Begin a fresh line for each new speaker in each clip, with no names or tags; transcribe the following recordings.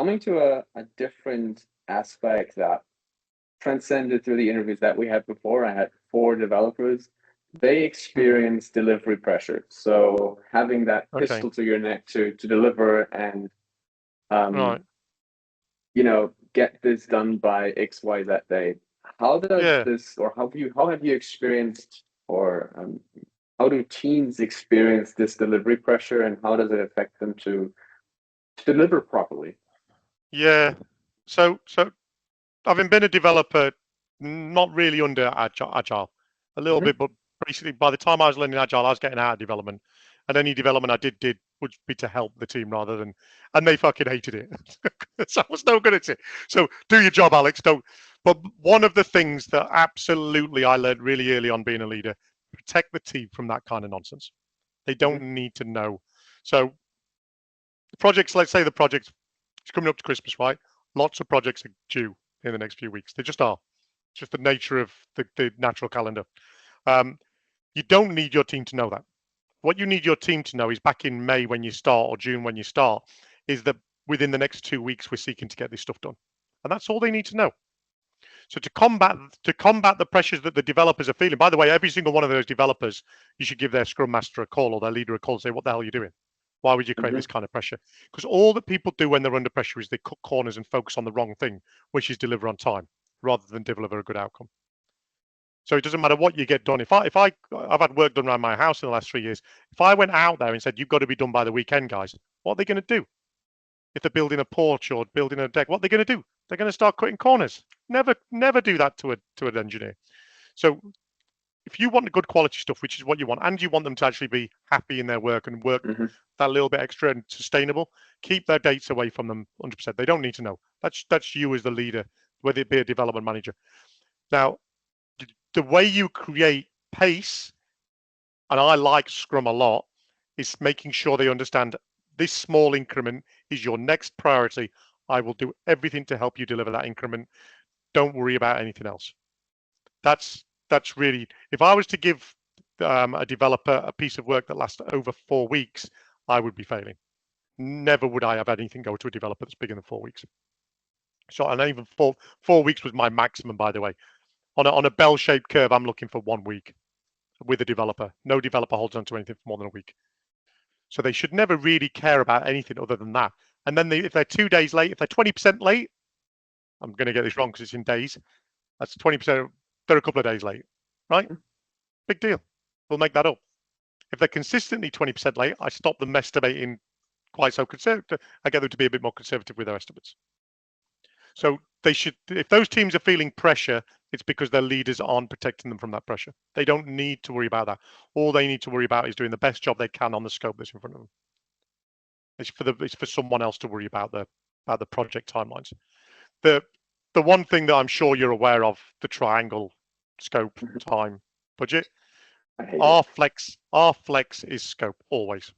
coming to a different aspect that transcended through the interviews that we had before. I had four developers. They experience delivery pressure. So having that
Okay.
pistol to your neck to deliver and
Right.
get this done by XYZ day. How does
Yeah.
this, or how have you experienced, or how do teams experience this delivery pressure, and how does it affect them to deliver properly?
Yeah. So having been a developer, not really under Agile, a little
Mm-hmm.
bit, but basically by the time I was learning Agile, I was getting out of development, and any development I did would be to help the team rather than, and they fucking hated it. So I was no good at it. So do your job, Alex. Don't. But one of the things that absolutely I learned really early on being a leader, protect the team from that kind of nonsense. They don't need to know. So projects, let's say the project's coming up to Christmas, right? Lots of projects are due in the next few weeks. They just are. It's just the nature of the natural calendar. Um, you don't need your team to know that. What you need your team to know is back in May when you start or June when you start, is that within the next 2 weeks we're seeking to get this stuff done, and that's all they need to know. So to combat the pressures that the developers are feeling. By the way, every single one of those developers, you should give their scrum master a call or their leader a call and say, "What the hell are you doing? Why would you create
Mm-hmm.
this kind of pressure?" Because all that people do when they're under pressure is they cut corners and focus on the wrong thing, which is deliver on time rather than deliver a good outcome. So it doesn't matter what you get done. I've had work done around my house in the last 3 years. If I went out there and said, "You've got to be done by the weekend, guys," what are they going to do? If they're building a porch or building a deck, what are they going to do? They're going to start cutting corners. Never do that to an engineer. So if you want the good quality stuff, which is what you want, and you want them to actually be happy in their work and work
Mm-hmm.
that little bit extra and sustainable, keep their dates away from them 100%. They don't need to know. That's you as the leader, whether it be a development manager. Now, the way you create pace, and I like Scrum a lot, is making sure they understand this small increment is your next priority. I will do everything to help you deliver that increment. Don't worry about anything else. That's really, if I was to give a developer a piece of work that lasts over 4 weeks, I would be failing. Never would I have anything go to a developer that's bigger than 4 weeks. So, and even four weeks was my maximum, by the way. On a bell-shaped curve, I'm looking for 1 week with a developer. No developer holds on to anything for more than a week. So they should never really care about anything other than that. And then if they're 2 days late, if they're 20% late, I'm going to get this wrong because it's in days. That's 20%. They're a couple of days late, right? Big deal. We'll make that up. If they're consistently 20% late, I stop them estimating quite so conservative. I get them to be a bit more conservative with their estimates. So they should, if those teams are feeling pressure, it's because their leaders aren't protecting them from that pressure. They don't need to worry about that. All they need to worry about is doing the best job they can on the scope that's in front of them. It's for someone else to worry about the project timelines. The the one thing that I'm sure you're aware of, the triangle scope, time, budget.
I hate
Our
it.
flex is scope always.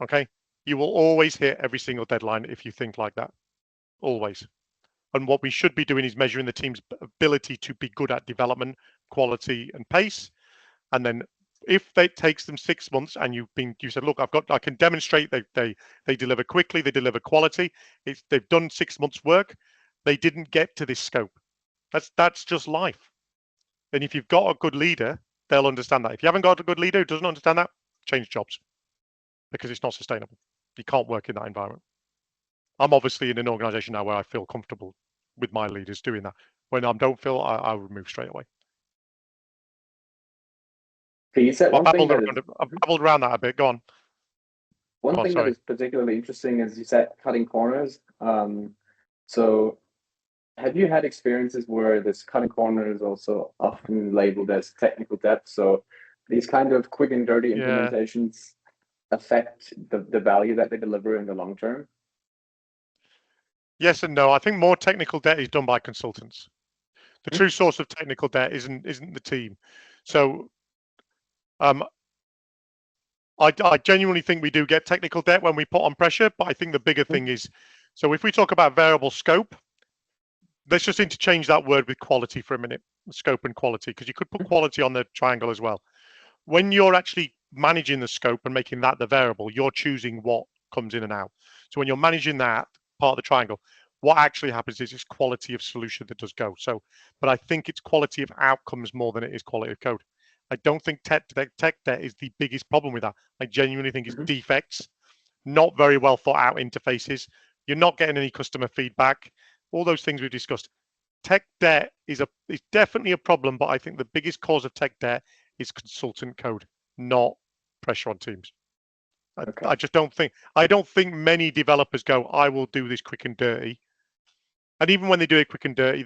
Okay, you will always hit every single deadline if you think like that. Always. And what we should be doing is measuring the team's ability to be good at development, quality, and pace. And then if it takes them 6 months and you said, look, I can demonstrate they deliver quickly, they deliver quality. They've done 6 months work. They didn't get to this scope. That's just life. And if you've got a good leader, they'll understand that. If you haven't got a good leader who doesn't understand that, change jobs because it's not sustainable. You can't work in that environment. I'm obviously in an organization now where I feel comfortable with my leaders doing that. When I don't feel, I will move straight away.
Okay, you said
I've babbled around that a bit. Go on.
one thing that
Sorry.
is particularly interesting is you said cutting corners. So have you had experiences where this cutting corner is also often labeled as technical debt? So these kind of quick and dirty
Yeah.
implementations affect the value that they deliver in the long term?
Yes and no. I think more technical debt is done by consultants. The
Mhm.
true source of technical debt isn't the team. So um, I genuinely think we do get technical debt when we put on pressure, but I think the bigger thing is, so if we talk about variable scope, let's just interchange that word with quality for a minute, scope and quality, because you could put quality on the triangle as well. When you're actually managing the scope and making that the variable, you're choosing what comes in and out. So when you're managing that, part of the triangle, what actually happens is it's quality of solution that does go. So, but I think it's quality of outcomes more than it is quality of code. I don't think tech debt is the biggest problem with that. I genuinely think it's defects, not very well thought out interfaces. You're not getting any customer feedback. All those things we've discussed. Tech debt is definitely a problem, but I think the biggest cause of tech debt is consultant code, not pressure on teams.
Okay.
I just don't think many developers go, I will do this quick and dirty. And even when they do it quick and dirty,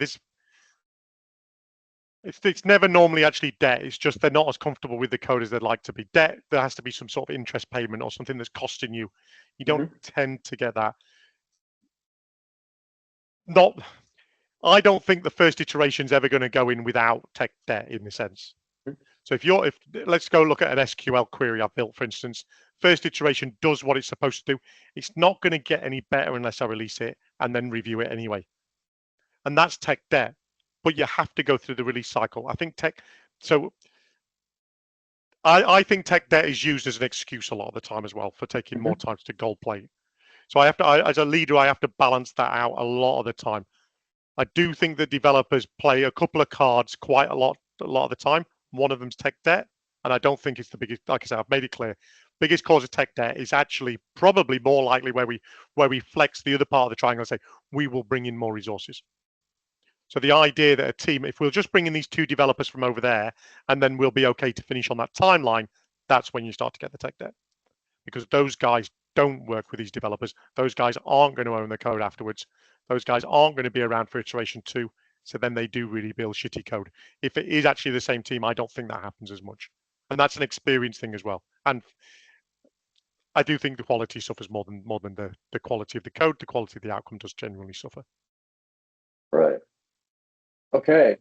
it's never normally actually debt. It's just they're not as comfortable with the code as they'd like to be. Debt, there has to be some sort of interest payment or something that's costing you. You don't tend to get that. I don't think the first iteration is ever going to go in without tech debt in a sense. So if let's go look at an SQL query I've built, for instance, first iteration does what it's supposed to do. It's not going to get any better unless I release it and then review it anyway. And that's tech debt, but you have to go through the release cycle. I think I think tech debt is used as an excuse a lot of the time as well for taking more time to gold plate. So as a leader, I have to balance that out a lot of the time. I do think that developers play a couple of cards quite a lot of the time. One of them's tech debt, and I don't think it's the biggest. Like I said, I've made it clear. Biggest cause of tech debt is actually probably more likely where we flex the other part of the triangle and say we will bring in more resources. So the idea that a team, if we'll just bring in these 2 developers from over there, and then we'll be okay to finish on that timeline, that's when you start to get the tech debt, because those guys don't work with these developers. Those guys aren't going to own the code afterwards. Those guys aren't going to be around for iteration 2. So then they do really build shitty code. If it is actually the same team, I don't think that happens as much. And that's an experience thing as well. And I do think the quality suffers more than the quality of the code. The quality of the outcome does generally suffer.
Right. Okay.